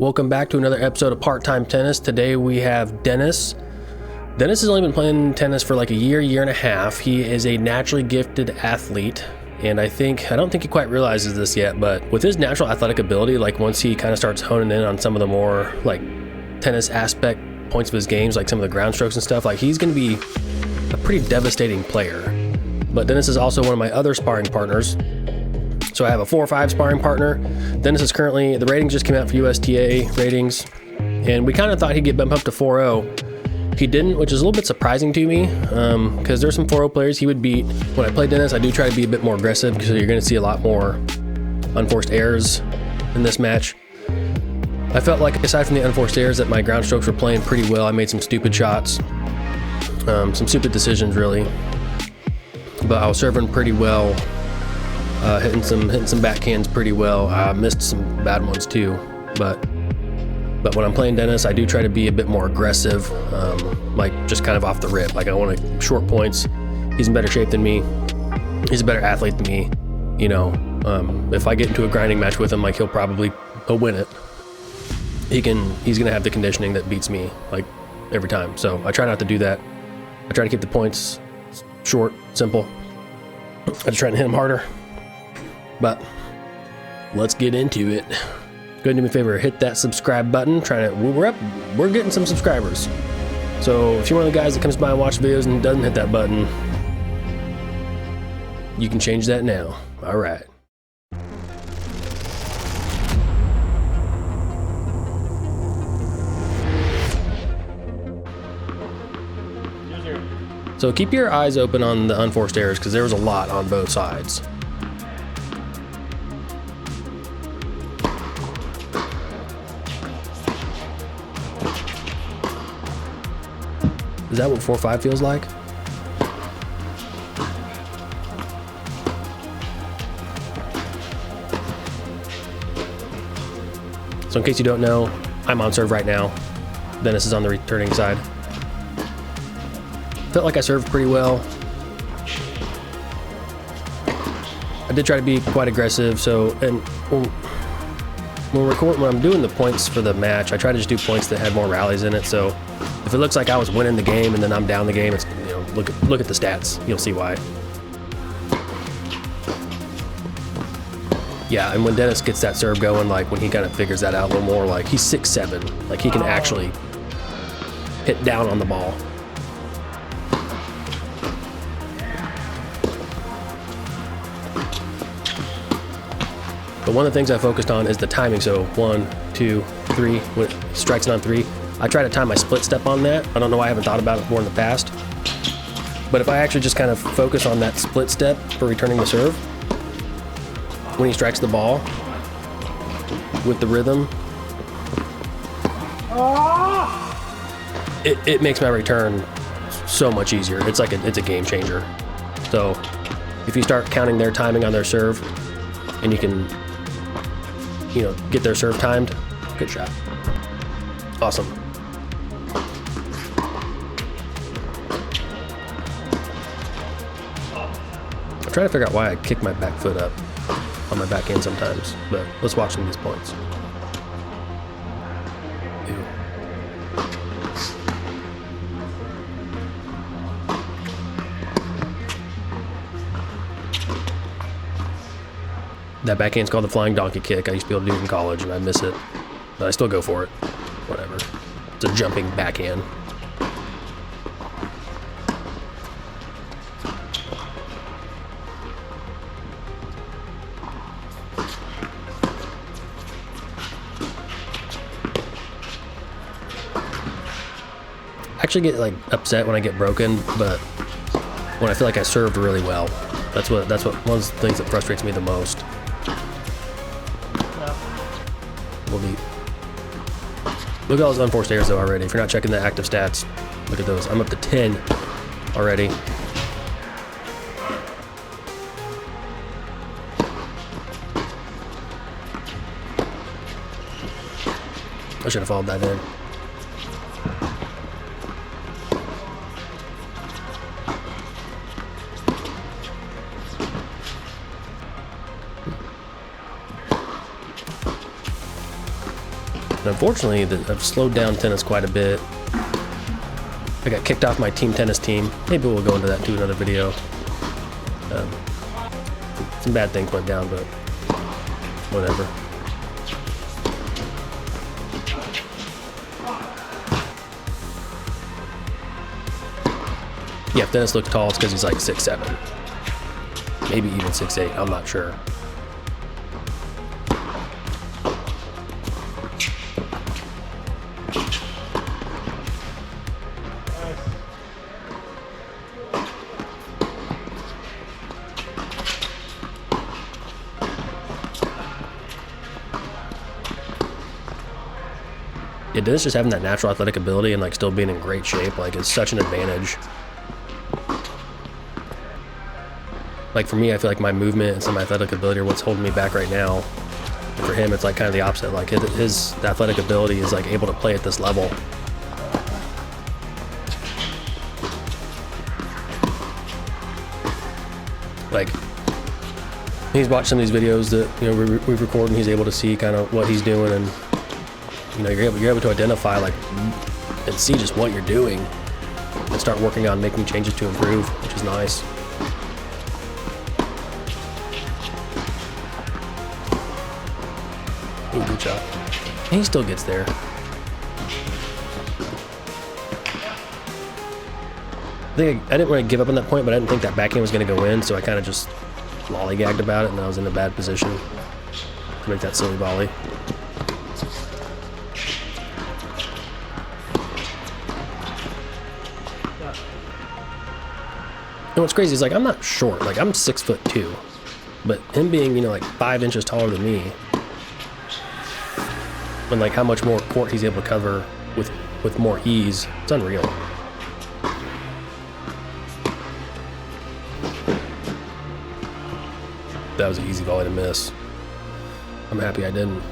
Welcome back to another episode of Part-Time Tennis. Today we have Dennis. Dennis has only been playing tennis for like a year and a half. He is a naturally gifted athlete, and I don't think he quite realizes this yet, but with his natural athletic ability, like once he kind of starts honing in on some of the more like tennis aspect points of his games, like some of the ground strokes and stuff, like he's going to be a pretty devastating player. But Dennis is also one of my other sparring partners. So I have a 4-5 sparring partner. Dennis is currently, the ratings just came out for USTA ratings, and we kind of thought he'd get bumped up to 4-0. He didn't, which is a little bit surprising to me, because there's some 4-0 players he would beat. When I play Dennis, I do try to be a bit more aggressive, because you're going to see a lot more unforced errors in this match. I felt like, aside from the unforced errors, that my ground strokes were playing pretty well. I made some stupid shots, some stupid decisions, really. But I was serving pretty well. Hitting some backhands pretty well. I missed some bad ones too, but when I'm playing Dennis, I do try to be a bit more aggressive, like just kind of off the rip. Like I want to short points. He's in better shape than me. He's a better athlete than me. You know, if I get into a grinding match with him, like he'll win it. He's gonna have the conditioning that beats me like every time. So I try not to do that. I try to keep the points short, simple. I just try to hit him harder. But let's get into it. Go ahead and do me a favor, hit that subscribe button. We're getting some subscribers. So if you're one of the guys that comes by and watches videos and doesn't hit that button, you can change that now. All right. So keep your eyes open on the unforced errors, because there was a lot on both sides. Is that what 4-5 feels like? So in case you don't know, I'm on serve right now. Dennis is on the returning side. Felt like I served pretty well. I did try to be quite aggressive, and when I'm doing the points for the match, I try to just do points that had more rallies in it. So if it looks like I was winning the game and then I'm down the game, it's, you know, look at the stats. You'll see why. Yeah, and when Dennis gets that serve going, like when he kind of figures that out a little more, like he's 6'7", like he can actually hit down on the ball. But one of the things I focused on is the timing. So 1, 2, 3, when it strikes it on 3, I try to time my split step on that. I don't know why I haven't thought about it more in the past. But if I actually just kind of focus on that split step for returning the serve, when he strikes the ball with the rhythm, it makes my return so much easier. It's like it's a game changer. So if you start counting their timing on their serve, and you can, you know, get their serve timed, good shot. Awesome. I'm trying to figure out why I kick my back foot up on my backhand sometimes, but let's watch some of these points. Ew. That backhand's called the flying donkey kick. I used to be able to do it in college, and I miss it, but I still go for it. Whatever. It's a jumping backhand. I actually get like upset when I get broken, but when I feel like I served really well, that's what one of the things that frustrates me the most. Look at all those unforced errors though already. If you're not checking the active stats, look at those. I'm up to 10 already. I should have followed that in. And unfortunately, I've slowed down tennis quite a bit. I got kicked off my team tennis team. Maybe we'll go into that too, another video. Some bad things went down, but whatever. Yeah, if Dennis looked tall, it's because he's like 6'7". Maybe even 6'8", I'm not sure. Yeah, Dennis just having that natural athletic ability and like still being in great shape, like is such an advantage. Like for me, I feel like my movement and some athletic ability are what's holding me back right now. And for him, it's like kind of the opposite. Like his athletic ability is like able to play at this level. Like he's watched some of these videos that we record, and he's able to see kind of what he's doing, and you're able to identify like and see just what you're doing and start working on making changes to improve, which is nice. Ooh, good shot. And he still gets there. I didn't really give up on that point, but I didn't think that backhand was going to go in, so I kind of just lollygagged about it, and then I was in a bad position to make that silly volley. And what's crazy is like I'm not short, like I'm 6'2", but him being like 5 inches taller than me, and like how much more court he's able to cover with more ease, it's unreal. That was an easy volley to miss. I'm happy I didn't.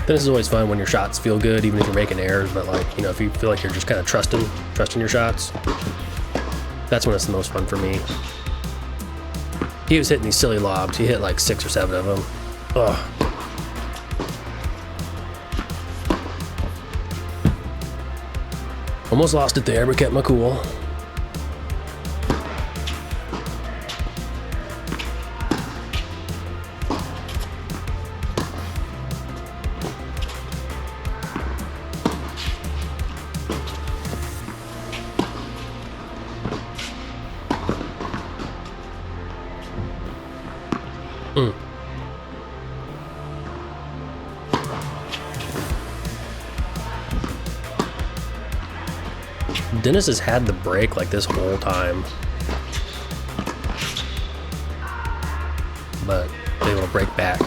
This is always fun when your shots feel good, even if you're making errors, but like, if you feel like you're just kind of trusting your shots, that's when it's the most fun for me. He was hitting these silly lobs. He hit like 6 or 7 of them. Ugh. Almost lost it there, but kept my cool. Dennis has had the break like this whole time, but able to break back.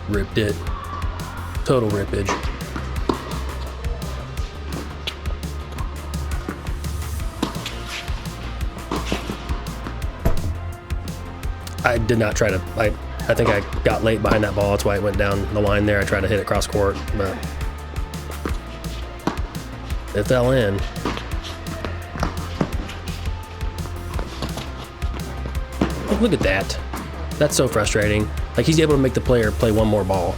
Ripped it. Total rippage. I did not try to, I think I got late behind that ball. That's why it went down the line there. I tried to hit it cross court, but it fell in. Look at that. That's so frustrating. Like, he's able to make the player play one more ball.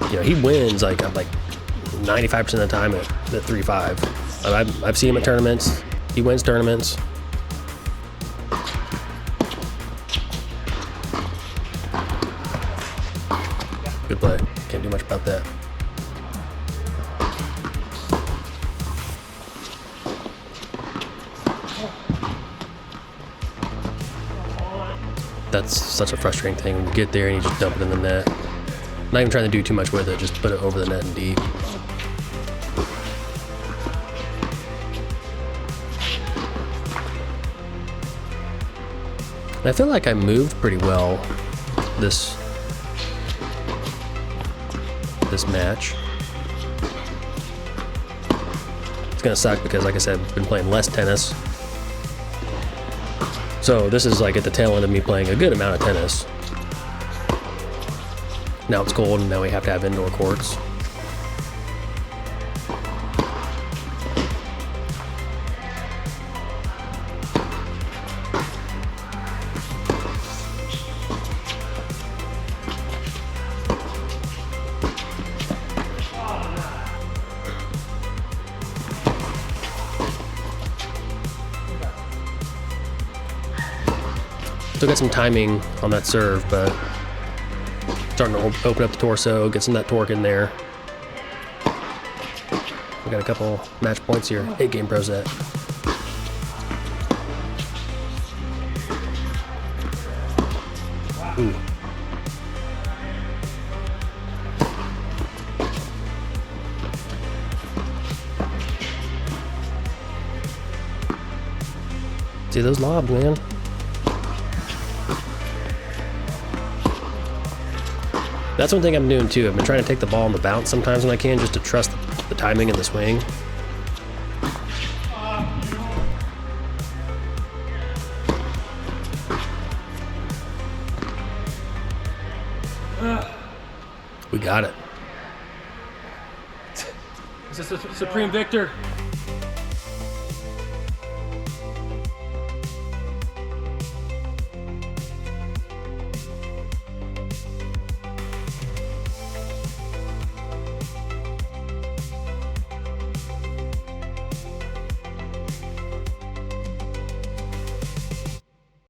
He wins like 95% of the time at 3.5. I've seen him at tournaments. He wins tournaments. Good play. Can't do much about that. That's such a frustrating thing when you get there and you just dump it in the net. Not even trying to do too much with it, just put it over the net and deep. And I feel like I moved pretty well this match. It's gonna suck because, like I said, I've been playing less tennis. So this is like at the tail end of me playing a good amount of tennis. Now it's cold and now we have to have indoor courts. Still got some timing on that serve, but starting to open up the torso, get some of that torque in there. We got a couple match points here. 8-game pro set. Ooh. See those lobs, man. That's one thing I'm doing too. I've been trying to take the ball on the bounce sometimes when I can, just to trust the timing and the swing. We got it. Is this a supreme victor?